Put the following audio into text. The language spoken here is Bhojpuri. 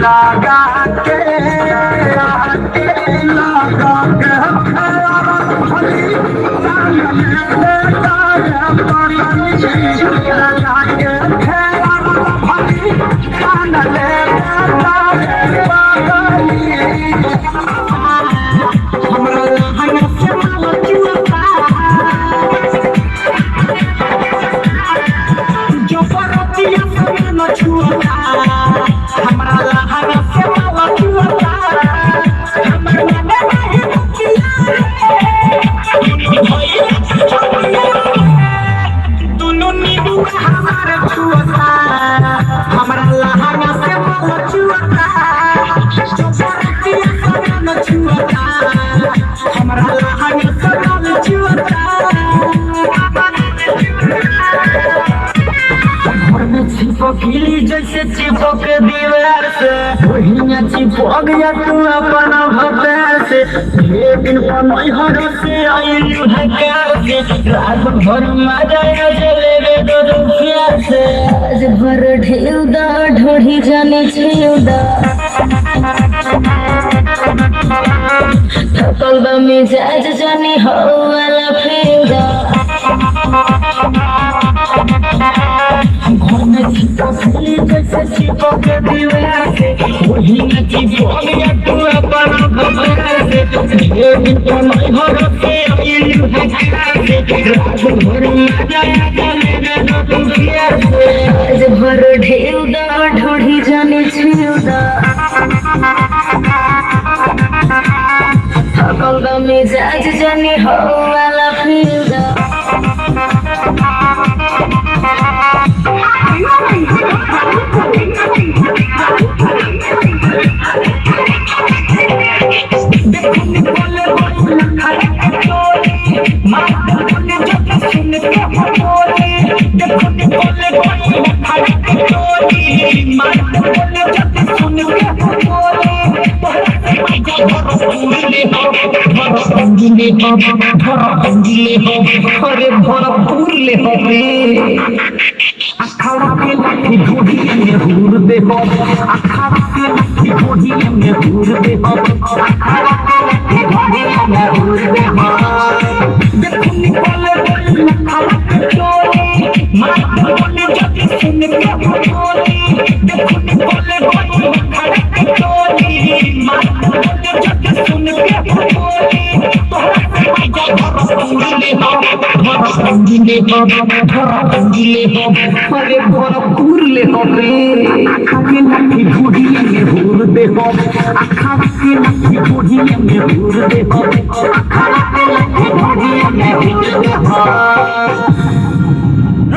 लगा के लगा के चिपकली जैसे चिपक दीवार से वही चिपक गया तू अपन भतार से दिन पर से आई रात भर मजा चले दो प्यार से आज भर ढेउदा ढोढ़ी जाने छेउदा थकल बा मिजाज जाने हो वाला फेउदा चिपकली जैसे चिपक दीवार से वही चिपक गया तू अपन भतार से दिन पर से आई रात भर मजा चले दो प्यार से आज भर ढेउदा ढोढ़ी जाने छेउदा थकल बा मिजाज जाने हो वाला फेउदा अरे भरपूर ले रे अखाड़ा के लाठी ढूंढी में हुर दे अखाड़ा के लाठी ढूंढी में हुर दे अखाड़ा के लाठी ढूंढी में हुर दे देखो निकले कोई अखाड़ा के चोरी मार बोले जब सुन के बोली देखो निकले कोई अखाड़ा के चोरी मार बोले जब सुन के बोली अरे भरपूर ले रे आखा के लाठी ढूंढी में हुर दे आखा के लाठी ढूंढी में हुर दे आखा के लाठी ढूंढी में हुर दे